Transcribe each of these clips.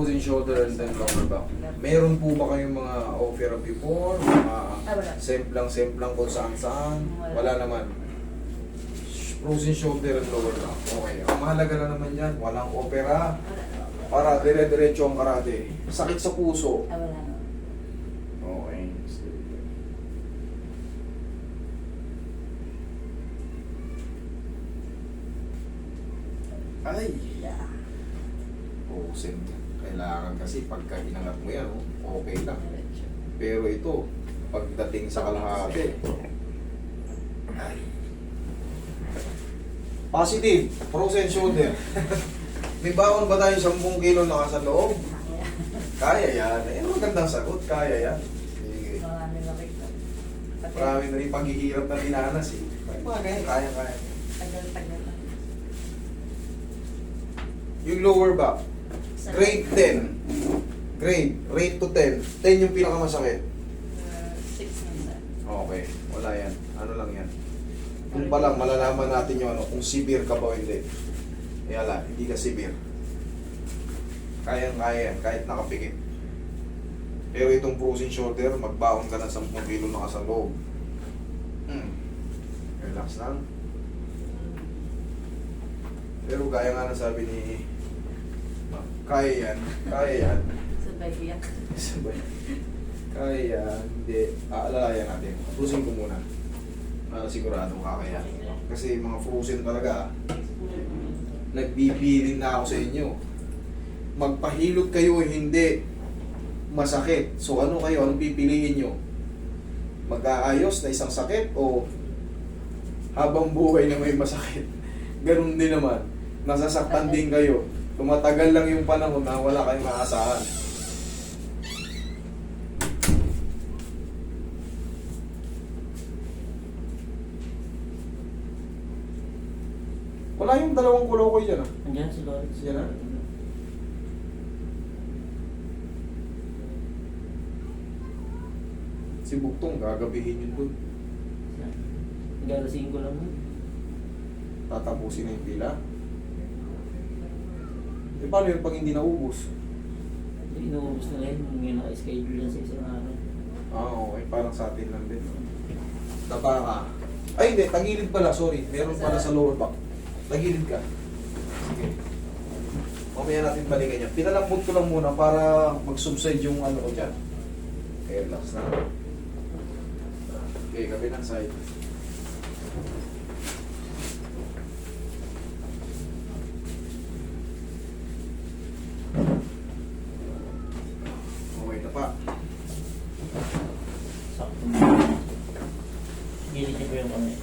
frozen shoulder and then lower back. Meron po ba kayong mga offer before? Mga wala. semplang kung saan-saan? Wala naman. Frozen shoulder and lower back. Okay. Ang mahalaga na naman yan, walang opera. Para dire-diretso ang karate. Sakit sa puso. Wala na. Okay. Ay! Yeah. Frozen. Kailangan kasi pagka inangat mo yan, okay lang. Pero ito, pagdating sa kalahati, ay. Positive, frozen shoulder. May baon ba tayo 10 kilo na sa loob? Kaya yan. Eh, magandang sagot. Kaya yan. Sige. Marami na rin. Marami na rin paghihirap na dinanas eh. Mga ganyan, kaya. Tagal-tagal na. Yung lower back, grade 10. Rate to 10. 10 yung pinakamasakit. 6 minsan. Okay, wala yan. Ano lang yan. Kung pa lang, malalaman natin yung ano, kung severe ka ba o hindi. Eh ala, hindi ka severe. Kayang-kaya yan, kahit nakapikit. Pero itong frozen shoulder, magbaon ka ng 10 kilo na ka sa loob. Relax lang. Pero gaya nga na sabi ni kaya yan, kaya yan. Sabay biyak. Sabay. Kaya yan, hindi. Aalalayan natin. Frozen ko muna. Para sigurado kakayanin. Kasi mga frozen talaga, nagbibiling na ako sa inyo. Magpahilot kayo hindi masakit. So ano kayo? Anong pipiliin nyo? Mag-aayos na isang sakit o habang buhay na may masakit? Ganun din naman. Nasasaktan din kayo. Tumatagal lang yung panahon na wala kayong maasahan. Wala yung dalawang kulokoy dyan ah. Andiyan si Lawrence. Yan na. Si Buktong, gagabihin yun dun. Galasin ko lang. Tatapusin na yung pila. Eh paano yun pag hindi naubos? Inuubos na rin. May naka-schedule yan sa isang araw. Ah, okay. Parang sa atin lang din. Tapa ka. Ay, hindi. Tagilid pala. Sorry. Meron pala sa lower back. Tagilid ka. Sige. Mamaya natin balikan yan. Pinalambot ko lang muna para mag-subside yung ano ko dyan. Okay, relax na. Okay, kabilang side. Okay na pa. Sakto mo. Gilid niyo po yung kamay.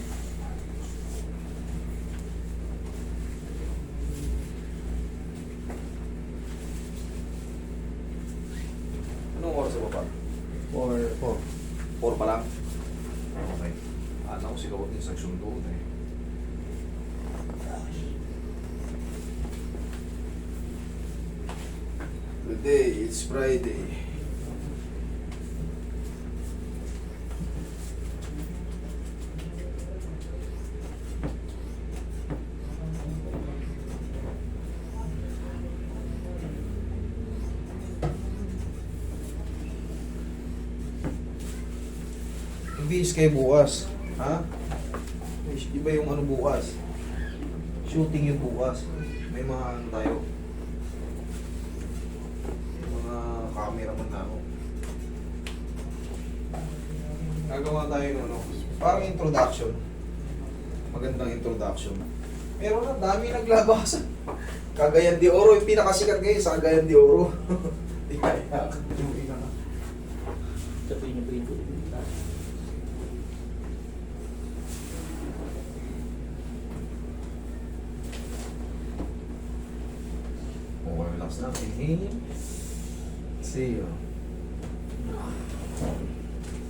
Anong oras sa baba? 4 pa lang? Okay. Ano ko sigaw din sa sundo eh. Today, it's Friday. Ibis kayo bukas. Ha? Iba yung ano bukas. Shooting yung bukas. May mga ano tayo. Mga cameraman na ako. Gagawa tayo ng ano. Parang introduction. Magandang introduction. Meron na, dami naglabasan. Cagayan de Oro, yung pinakasikat ngayon sa Cagayan de Oro. Iyak. Sabihin niyo po yung tubig. Okay, relax na. Inhale. See you.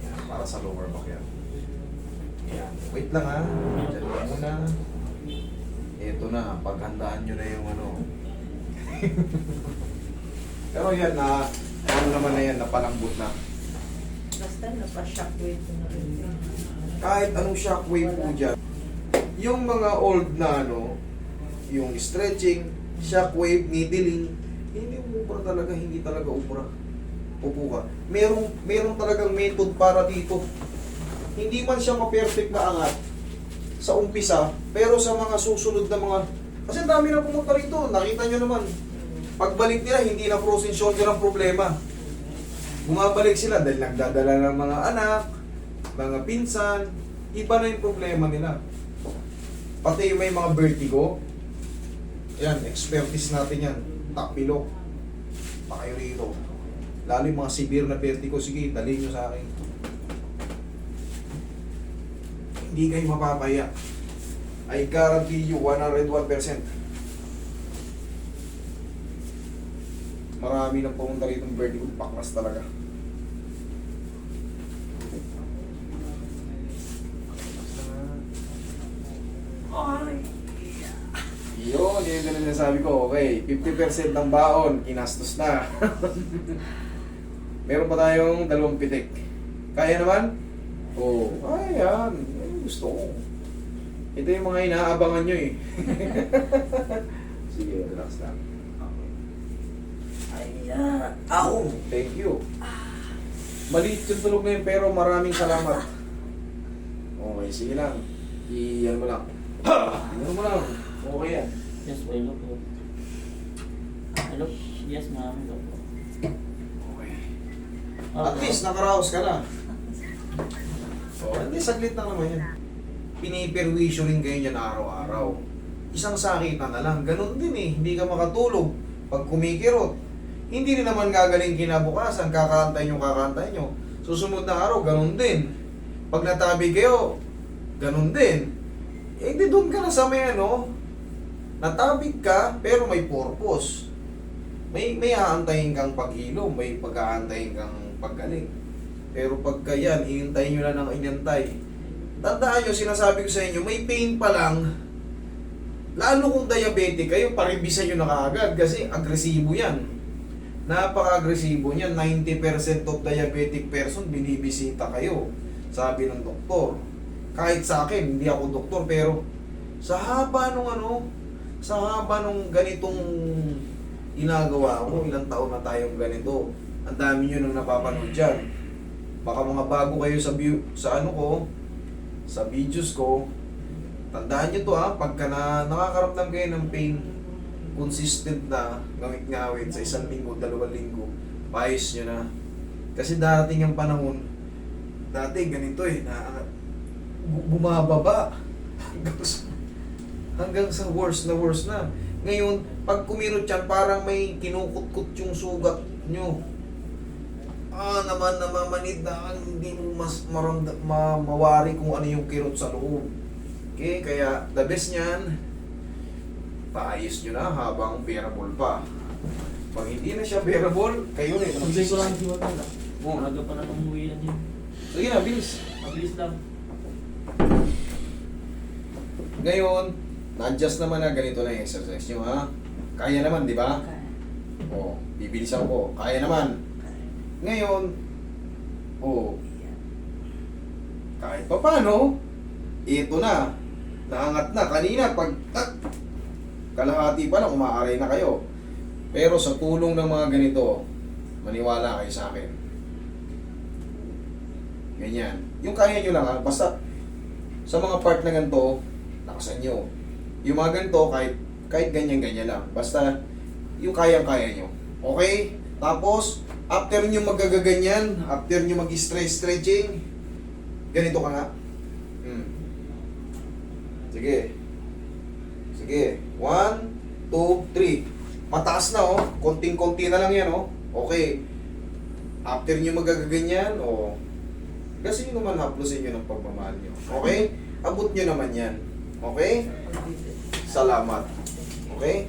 Yan, para sa lower back yan. Yan. Wait lang ha. Diyan lang muna. Ito na. Paghandaan nyo na yung ano. Pero yan na, ano naman na yan, napalambot na. Basta napa-shockwave ko na rin. Kahit anong shockwave po dyan. Yung mga old na ano, yung stretching, shockwave, needling, hindi mo Ubra talaga, hindi talaga ubra. Upo ka. Merong talagang method para dito. Hindi man siya ma-perfect na angat sa umpisa, pero sa mga susunod na mga... Kasi dami na pumunta rito, nakita nyo naman. Pagbalik nila, hindi na frozen shoulder ang problema. Bumabalik sila dahil nagdadala ng mga anak, mga pinsan, iba na yung problema nila. Pati yung may mga vertigo, yan, expertise natin yan. Takpilok, pa kayo rito. Lalo yung mga severe na vertigo, sige, dalhin nyo sa akin. Hindi kayo mapapaya. I guarantee you 101%. Marami nang pumunta rito ng vertigo, paklas talaga. Yun yung sabi ko, okay, 50% ng baon, kinastos na. Meron pa tayong 2 pitik. Kaya naman? Oo, ayan, gusto ko. Ito yung mga inaabangan nyo eh. Sige, relax lang. Ayan. Ow! Thank you. Maliit yung tulog na yun, pero maraming salamat. Okay, sige lang. Iyan mo lang. Iyan mo lang. Okay yan. Yes, po, hello po. Hello? Yes, ma'am. Hello po. Okay. At least, nakaraos ka na. Oh, hindi, saglit na naman yan. Piniperwisyo rin kayo yan araw-araw. Isang sakitan na lang. Ganun din eh. Hindi ka makatulog. Pag kumikirot, hindi rin naman gagaling kinabukasan. Kakantay nyo. Susunod na araw, ganun din. Pag natabi kayo, ganun din. Eh, di doon ka na sa may ano, natabig ka, pero may purpose. May aantayin kang paghilom, may pag-aantayin kang paggaling. Pero pagka yan, hihintayin nyo lang ng inantay. Tandaan nyo, sinasabi ko sa inyo, may pain pa lang. Lalo kung diabetic kayo, paribisan nyo na kaagad kasi agresibo yan. Napaka-agresibo niyan. 90% of diabetic person binibisita kayo. Sabi ng doktor. Kahit sa akin, hindi ako doktor, pero sa haba nung ganitong ginagawa ko, ilang taon na tayong ganito. Ang dami nyo nang napapanood dyan. Baka mga bago kayo sa videos ko, tandaan nyo to pagka nakakaramdam kayo ng pain, consistent na ngawit-ngawit sa 1 linggo, 2 linggo, paayos nyo na. Kasi dating ang panahon, dati ganito bumababa hanggang sa worst na. Ngayon, pag kumirot yan, parang may kinukut-kut yung sugat nyo. Namamanid na hindi mo mas mawari kung ano yung kirot sa loob. Okay, kaya the best niyan, paayos nyo na habang bearable pa. Pag hindi na siya bearable, kayo na yung Sabi ko lang si Wanda. Oo. Maaga pa na nang umuwi yan yun. Sige na, bilis. Mabilis lang. Ngayon, na-adjust naman na ganito na yung exercise nyo, ha? Kaya naman, di ba? O, bibilisan ko. Kaya naman. Ngayon, kahit pa paano, ito na. Naangat na. Kanina, kalahati pa lang, umaaray na kayo. Pero sa tulong ng mga ganito, maniwala kayo sa akin. Ganyan. Yung kaya nyo lang, basta sa mga part na ganito, nakasan nyo. Yung mga ganito, kahit ganyan-ganyan lang. Basta, yung kayang-kaya nyo. Okay? Tapos, after nyo magagaganyan, after nyo mag-stretching, ganito ka nga. Sige. 1, 2, 3. Mataas na konting-konti na lang yan Okay. After nyo magagaganyan, kasi nyo naman haplosin nyo ng pagmamahal nyo. Okay? Abot nyo naman yan. Okay? Salamat. Okay?